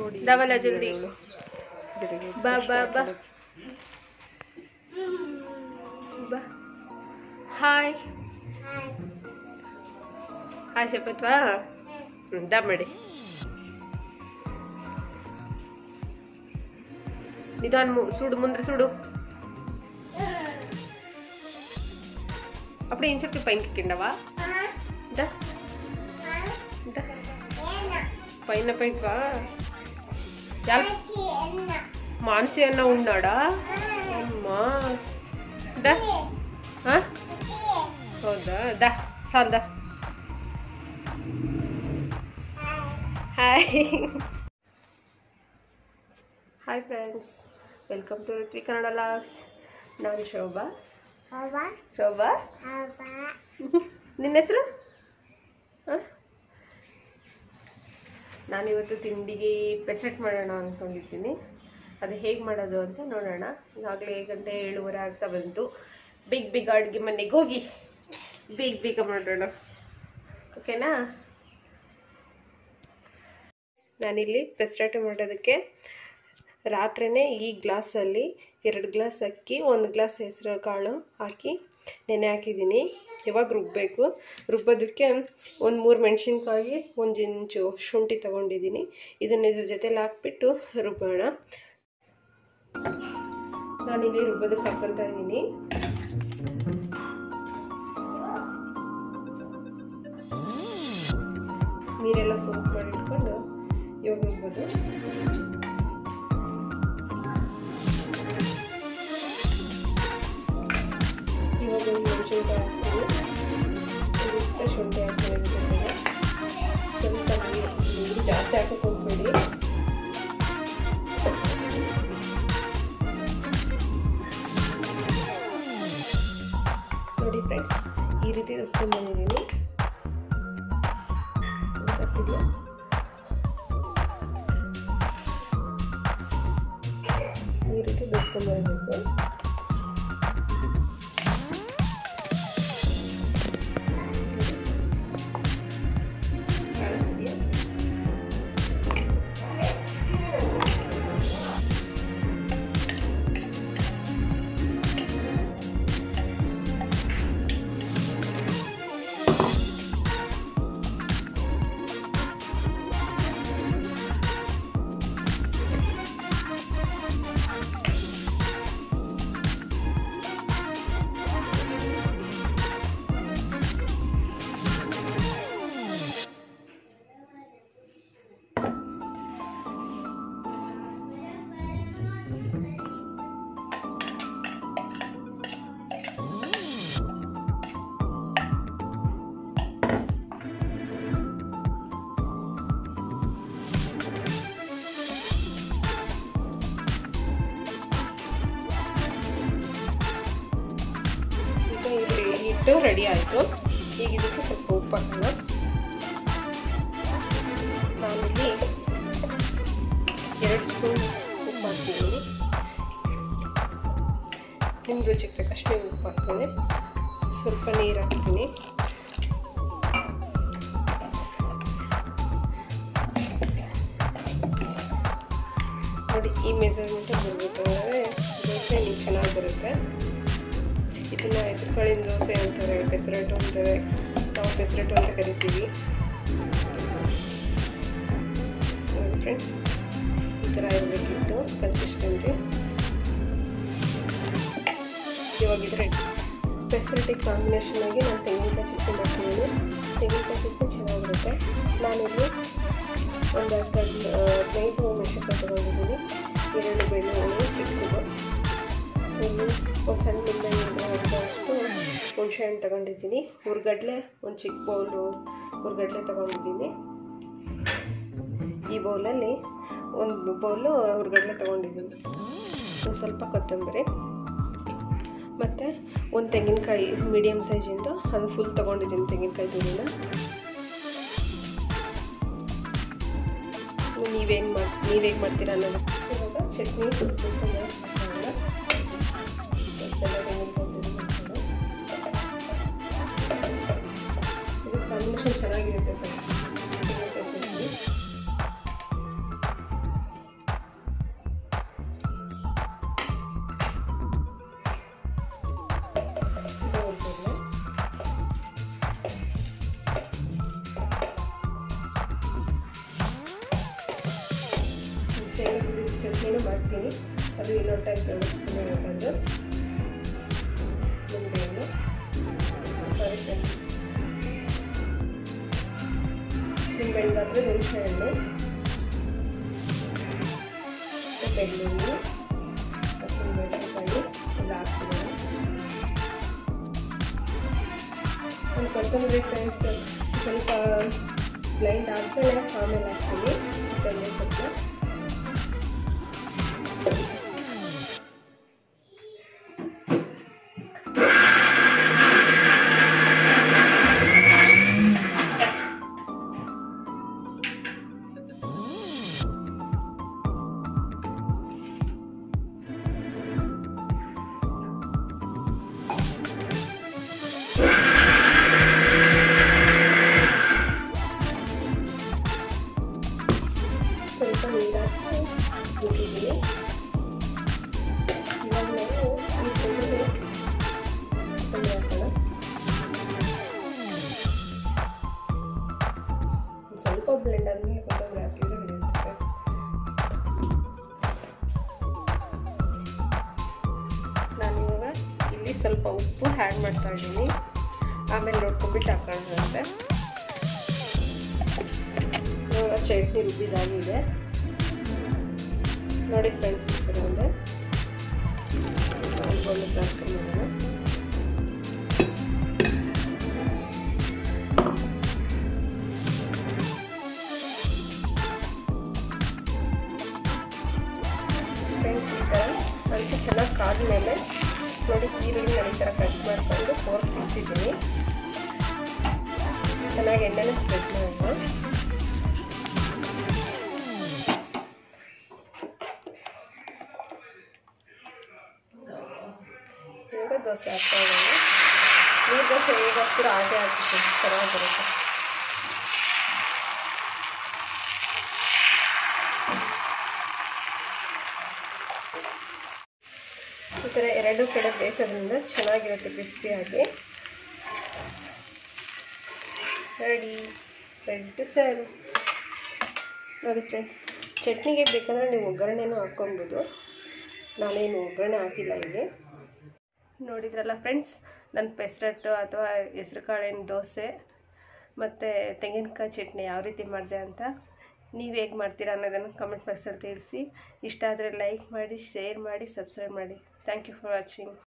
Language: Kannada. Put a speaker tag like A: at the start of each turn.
A: दावला जल्दी बा बा बा बा हाय हाय చెప్పత్వా దమ్మడి నిదాన్ చూడు ముందు చూడు అప్పుడు ఏం చెప్పి పైకి ఎక్కిండవా దా దా పైన పైకి వా మానసి అన్న ఉన్నాడా అమ్మా దా ಹೌದಾ दा ಸಾಲ್ दा hi hi friends welcome to Ritvik Kannada vlogs ನಾನು ಶೋಭಾ ಶೋಭಾ ನಿನ್ನ ಹೆಸರು ನಾನಿವತ್ತು ತಿಂಡಿಗೆ ಪೆಸೆಟ್ ಮಾಡೋಣ ಅಂದ್ಕೊಂಡಿದ್ದೀನಿ ಅದು ಹೇಗೆ ಮಾಡೋದು ಅಂತ ನೋಡೋಣ ಈಗಾಗಲೇ ಗಂಟೆ 7:30 ಆಗ್ತಾ ಬಂತು ಬೇಗ ಅಡುಗೆ ಮನೆಗೆ ಹೋಗಿ ಬೇಗ ಮಾಡೋಣ ಓಕೆನಾ ನಾನಿಲ್ಲಿ ಪೆಸೆಟ್ ಮಾಡೋದಕ್ಕೆ ರಾತ್ರಿನೇ ಈ ಗ್ಲಾಸಲ್ಲಿ 2 ಗ್ಲಾಸ್ ಅಕ್ಕಿ 1 ಗ್ಲಾಸ್ ಹೆಸರು ಕಾಳು ಹಾಕಿ ನೆನೆ ಹಾಕಿದ್ದೀನಿ ಇವಾಗ ರುಬ್ಬಬೇಕು ರುಬ್ಬೋದಕ್ಕೆ ಒಂದು 3 ಮೆಣಸಿನ್ಕಾಯಿ 1 ಇಂಚು ಶುಂಠಿ ತಗೊಂಡಿದ್ದೀನಿ ಇದನ್ನ ಇದ್ರ ಜೊತೆಲಿ ಹಾಕ್ಬಿಟ್ಟು ರುಬ್ಬೋಣ ನಾನಿಲ್ಲಿ ರುಬ್ಬೋದಕ್ಕೆ ಹಾಕ್ಕೊಂತ ಇದ್ದೀನಿ ನೀರೆಲ್ಲ ಸೋಪ್ ಮಾಡಿ ಇಟ್ಕೊಂಡು ಇವಾಗ ರುಬ್ಬೋದು ಇವಾಗ ಒಂದು ಮೆಣಸಿನ್ಕಾಯಿ ಹಾಕ್ತೀನಿ ಸ್ವಲ್ಪ ಶುಂಠಿ ಹಾಕ್ತೀನಿ ಸ್ವಲ್ಪ ನೀರು ಜಾಸ್ತಿ ಹಾಕಕ್ಕೆ ಹೋಗ್ಬೇಡಿ ನೋಡಿ ಫ್ರೆಂಡ್ಸ್ ಈ ರೀತಿ ರುಬ್ಕೊಂಡು ಬಂದಿದ್ದೀನಿ ಈ ರೀತಿ ರುಬ್ಕೊಂಡು ಬರಬೇಕು ಹಿಟ್ಟು ರೆಡಿ ಆಯಿತು ಈಗ ಇದಕ್ಕೆ ಸ್ವಲ್ಪ ಉಪ್ಪು ಹಾಕೋಣ ನಾನಿಲ್ಲಿ 2 ಸ್ಪೂನ್ ಉಪ್ಪು ಹಾಕ್ತಿದ್ದೀನಿ ನಿಮ್ಮ ರುಚಿಗೆ ತಕ್ಕಷ್ಟು ಉಪ್ಪು ಹಾಕ್ತೀನಿ ಸ್ವಲ್ಪ ನೀರು ಹಾಕ್ತೀನಿ ನೋಡಿ ಈ ಮೆಜರ್ಮೆಂಟ್ ಬರಬೇಕು ಅಂದರೆ ದೋಸೆ ನೀವು ಚೆನ್ನಾಗಿ ಬರುತ್ತೆ ಇದನ್ನು ಹೆಸರುಕಾಳಿನ ದೋಸೆ ಅಂತಾರೆ ಪೆಸರಟ್ಟು ಅಂತಾರೆ ನಾವು ಪೆಸರಟ್ಟು ಅಂತ ಕರಿತೀವಿ ಫ್ರೆಂಡ್ಸ್ ಈ ಥರ ಇರಬೇಕಿತ್ತು ಕನ್ಸಿಸ್ಟೆನ್ಸಿ ಇವಾಗ ಇದ್ರೆ ಪೆಸರಟ್ಟಿಗೆ ಕಾಂಬಿನೇಷನ್ ಆಗಿ ನಾನು ತೆಂಗಿನಕಾಯಿ ಚಟ್ನಿ ಮಾಡ್ತಿದ್ದೀನಿ ತೆಂಗಿನಕಾಯಿ ಚಟ್ನಿ ಚೆನ್ನಾಗಿರುತ್ತೆ ನಾನಿಲ್ಲಿ ಒಂದು 15 ಮೆಣಸಿನ್ಕಾಯಿ ತೊಗೊಂಡಿದ್ದೀನಿ 2 ಬೆಳ್ಳುಳ್ಳಿ ಚಿಕ್ಕದು ಒಂದು ಸಣ್ಣ ನಿಂಬೆಹಣ್ಣು ಅಷ್ಟು ಹುಣಸೆಹಣ್ಣು ತೊಗೊಂಡಿದ್ದೀನಿ ಹುರ್ಗಡ್ಲೆ ಒಂದು ಚಿಕ್ಕ ಬೌಲು ಹುರ್ಗಡ್ಲೆ ತೊಗೊಂಡಿದ್ದೀನಿ ಈ ಬೌಲಲ್ಲಿ ಒಂದು ಬೌಲು ಹುರ್ಗಡ್ಲೆ ತೊಗೊಂಡಿದ್ದೀನಿ ಒಂದು ಸ್ವಲ್ಪ ಕೊತ್ತಂಬರಿ ಮತ್ತು ಒಂದು ತೆಂಗಿನಕಾಯಿ ಮೀಡಿಯಮ್ ಸೈಜಿಂದು ಅದು ಫುಲ್ ತೊಗೊಂಡಿದ್ದೀನಿ ತೆಂಗಿನಕಾಯಿ ತುರಿನ ನೀವೇಗೆ ಮಾಡ್ತೀರಾ ಅನ್ನೋದು ಇವಾಗ ಚಟ್ನಿ ಇದು ಕಾಂಬಿನೇಷನ್ ಚೆನ್ನಾಗಿರುತ್ತೆ ಶೇಂಗಾ ಪುಡಿ ಚಟ್ನಿನೂ ಮಾಡ್ತೀನಿ, ಅದು ಇನ್ನೊಂದು ಟೈಮ್ ತೋರಿಸ್ತೀನಿ ಯಾಕಂದ್ರೆ ನಿಂಬೆಹಣ್ಣು ಸಾರಿ ಫ್ರೆಂಡ್ಸ್ ನಿಂಬೆಹಣ್ಣಾದರೆ ಹುಣಸೆಹಣ್ಣು, ಬೆಳ್ಳುಳ್ಳಿ, ಹಸಿಮೆಣಸಿನಕಾಯಿ ಎಲ್ಲ ಹಾಕ್ತೀನಿ. ಒಂದು ಕೊತ್ತಂಬರಿ ಫ್ರೆಂಡ್ಸ್ ಸ್ವಲ್ಪ ಬ್ಲೈಂಡ್ ಆದಮೇಲೆ ಆಮೇಲೆ ಹಾಕ್ತೀನಿ ಕೊತ್ತಂಬರಿ ಸೊಪ್ಪು. ಸ್ವಲ್ಪ ನೀರು ಹಾಕಿ ಮುಗಿದೀನಿ. ಇವಾಗ ನಾವು ಈ ಸೈಡಿಗೆ ಕೊತ್ತಂಬರಿ ಹಾಕೋಣ. ಸ್ವಲ್ಪ ಬ್ಲೆಂಡ್ ಆದಮೇಲೆ ಕೊತ್ತಂಬರಿ ಹಾಕಿದ್ರೆ ಹಿಡಿಯುತ್ತೆ. ನಾನಿವಾಗ ಇಲ್ಲಿ ಸ್ವಲ್ಪ ಉಪ್ಪು ಆ್ಯಡ್ ಮಾಡ್ತಾ ಇದ್ದೀನಿ, ಆಮೇಲೆ ನೋಡ್ಕೊಂಡ್ಬಿಟ್ಟು ಹಾಕೋಣಂತೆ. ಇವಾಗ ಚಟ್ನಿ ರುಬ್ಬಿದಾಗಿದೆ ನೋಡಿ ಫ್ರೆಂಡ್ಸ್. ಈ ಕಡೆ ಒಂದು ಗೋಲ್ಡ್ ಟ್ರಾನ್ಸ್ಫರ್ ಮಾಡೋಣ. ಫ್ರೆಂಡ್ಸ್ ಈ ಥರ ಅದಕ್ಕೆ ಚೆನ್ನಾಗಿ ಕಾದ್ಮೇಲೆ ನೋಡಿ ಈರುಳ್ಳಿ ನಾನು ಈ ಥರ ಕಟ್ ಮಾಡಿಕೊಂಡು ಫೋರ್ಕ್ ಸಿಕ್ಕಿದ್ದೀನಿ. ಚೆನ್ನಾಗಿ ಎಣ್ಣೆನ ಸ್ಪ್ರೆಡ್ ಮಾಡೋಣ. ಇವಾಗ ದೋಸೆ ಹಾಕ್ತಾ ಇದ್ದೀನಿ. ನೀರು ದೋಸೆ ಹೇಗೆ ಹಾಕ್ತೀರೋ ಹಾಗೆ ಹಾಕ್ತೀನಿ, ಚೆನ್ನಾಗಿರುತ್ತೆ. ಈ ಥರ ಎರಡು ಕಡೆ ಬೇಯಿಸೋದ್ರಿಂದ ಚೆನ್ನಾಗಿರುತ್ತೆ ಕ್ರಿಸ್ಪಿಯಾಗಿ. Ready to serve. ನೋಡಿ ಫ್ರೆಂಡ್ಸ್, ಚಟ್ನಿಗೆ ಬೇಕಂದರೆ ನೀವು ಒಗ್ಗರಣೆನೂ ಹಾಕ್ಕೊಬೋದು. ನಾನೇನು ಒಗ್ಗರಣೆ ಹಾಕಿಲ್ಲ ಇಲ್ಲಿ. ನೋಡಿದ್ರಲ್ಲ ಫ್ರೆಂಡ್ಸ್, ನನ್ನ ಪೆಸರಟ್ಟು ಅಥವಾ ಹೆಸ್ರು ಕಾಳಿನ ದೋಸೆ ಮತ್ತು ತೆಂಗಿನಕಾಯಿ ಚಟ್ನಿ ಯಾವ ರೀತಿ ಮಾಡಿದೆ ಅಂತ. ನೀವು ಹೇಗೆ ಮಾಡ್ತೀರಾ ಅನ್ನೋದನ್ನು ಕಮೆಂಟ್ ಬಾಕ್ಸಲ್ಲಿ ತಿಳಿಸಿ. ಇಷ್ಟ ಆದರೆ ಲೈಕ್ ಮಾಡಿ, ಶೇರ್ ಮಾಡಿ, ಸಬ್ಸ್ಕ್ರೈಬ್ ಮಾಡಿ. Thank you for watching.